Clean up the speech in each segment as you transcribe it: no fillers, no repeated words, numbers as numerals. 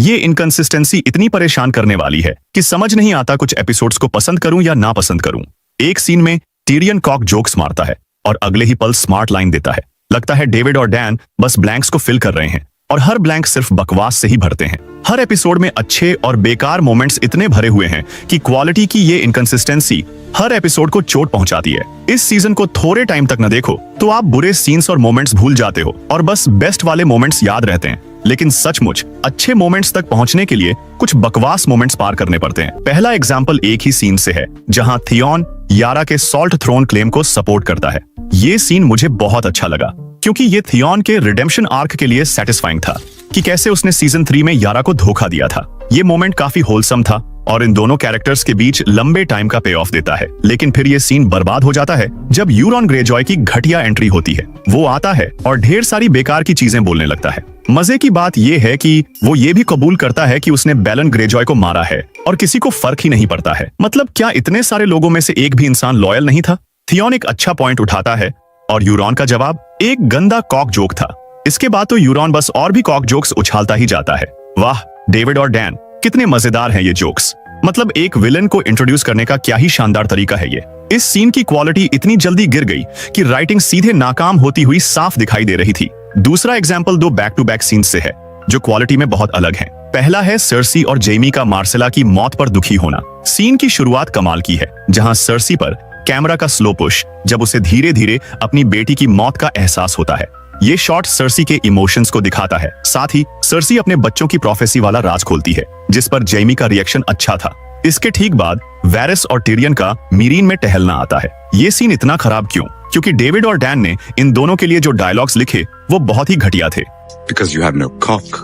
ये इनकंसिस्टेंसी इतनी परेशान करने वाली है कि समझ नहीं आता कुछ एपिसोड्स को पसंद करूं या ना पसंद करूं। एक सीन में टिरियन कॉक जोक्स मारता है और अगले ही पल स्मार्ट लाइन देता है। लगता है डेविड और डैन बस ब्लैंक्स को फिल कर रहे हैं और हर ब्लैंक सिर्फ बकवास से ही भरते हैं। हर एपिसोड में अच्छे और बेकार मोमेंट्स इतने भरे हुए हैं कि क्वालिटी की ये इनकंसिस्टेंसी हर एपिसोड को चोट पहुंचाती है। इस सीजन को थोड़े टाइम तक न देखो तो आप बुरे सीन्स और मोमेंट्स भूल जाते हो और बस बेस्ट वाले मोमेंट्स याद रहते हैं। लेकिन सचमुच अच्छे मोमेंट्स तक पहुंचने के लिए कुछ बकवास मोमेंट्स पार करने पड़ते हैं। पहला एग्जाम्पल एक ही सीन से है जहां थियॉन यारा के सॉल्ट थ्रोन क्लेम को सपोर्ट करता है। ये सीन मुझे बहुत अच्छा लगा क्योंकि ये थियॉन के रिडेम्पशन आर्क के लिए सेटिस्फाइंग था कि कैसे उसने सीजन 3 में यारा को धोखा दिया था। ये मोमेंट काफी होलसम था और इन दोनों कैरेक्टर्स के बीच लंबे टाइम का पे ऑफ देता है। लेकिन फिर ये सीन बर्बाद हो जाता है जब यूरॉन ग्रेजॉय की घटिया एंट्री होती है। वो आता है और ढेर सारी बेकार की चीजें बोलने लगता है। मजे की बात ये है कि वो ये भी कबूल करता है कि उसने बेलन ग्रेजॉय को मारा है और किसी को फर्क ही नहीं पड़ता है। मतलब क्या इतने सारे लोगों में से एक भी इंसान लॉयल नहीं था? थियॉन एक अच्छा पॉइंट उठाता है और यूरॉन का जवाब एक गंदा कॉक जोक था। इसके बाद तो यूरॉन बस और भी कॉक जोक्स उछालता ही जाता है। वाह, डेविड और डैन कितने मजेदार हैं ये जोक्स। मतलब एक विलन को इंट्रोड्यूस करने का क्या ही शानदार तरीका है ये। इस सीन की क्वालिटी इतनी जल्दी गिर गई कि राइटिंग सीधे नाकाम होती हुई साफ दिखाई दे रही थी। दूसरा एग्जाम्पल दो बैक टू बैक सीन्स से है जो क्वालिटी में बहुत अलग है। पहला है सर्सी और जेमी का मार्सेला की मौत पर दुखी होना। सीन की शुरुआत कमाल की है जहां सर्सी पर कैमरा का स्लो पुश जब उसे धीरे धीरे अपनी बेटी की मौत का एहसास होता है। ये शॉट सर्सी के इमोशंस को दिखाता है। साथ ही सर्सी अपने बच्चों की प्रोफेसी वाला राज खोलती है जिस पर जेमी का रिएक्शन अच्छा था। इसके ठीक बाद वैरेस और टिरियन का मीरीन में टहलना आता है। ये सीन इतना खराब क्यों? क्योंकि डेविड और डैन ने इन दोनों के लिए जो डायलॉग्स लिखे वो बहुत ही घटिया थे। Because you have no cock.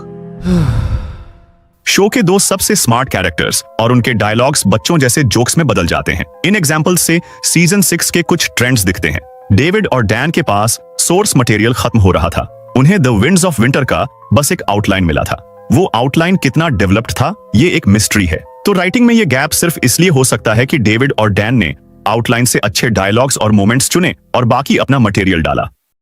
Show के दो सबसे स्मार्ट कैरेक्टर्स और उनके डायलॉग्स बच्चों जैसे जोक्स में बदल जाते हैं। इन एग्जाम्पल्स से सीजन 6 के कुछ ट्रेंड्स दिखते हैं। डेविड और डैन के पास सोर्स मटेरियल खत्म हो रहा था। उन्हें द विंड्स ऑफ विंटर का बस एक आउटलाइन मिला था। वो आउटलाइन कितना डेवलप्ड था ये एक मिस्ट्री है। तो राइटिंग में ये गैप सिर्फ इसलिए हो सकता है कि डेविड और डैन ने आउटलाइन से अच्छे डायलॉग्स और मोमेंट्स चुने और बाकी अपना मटेरियल डाला।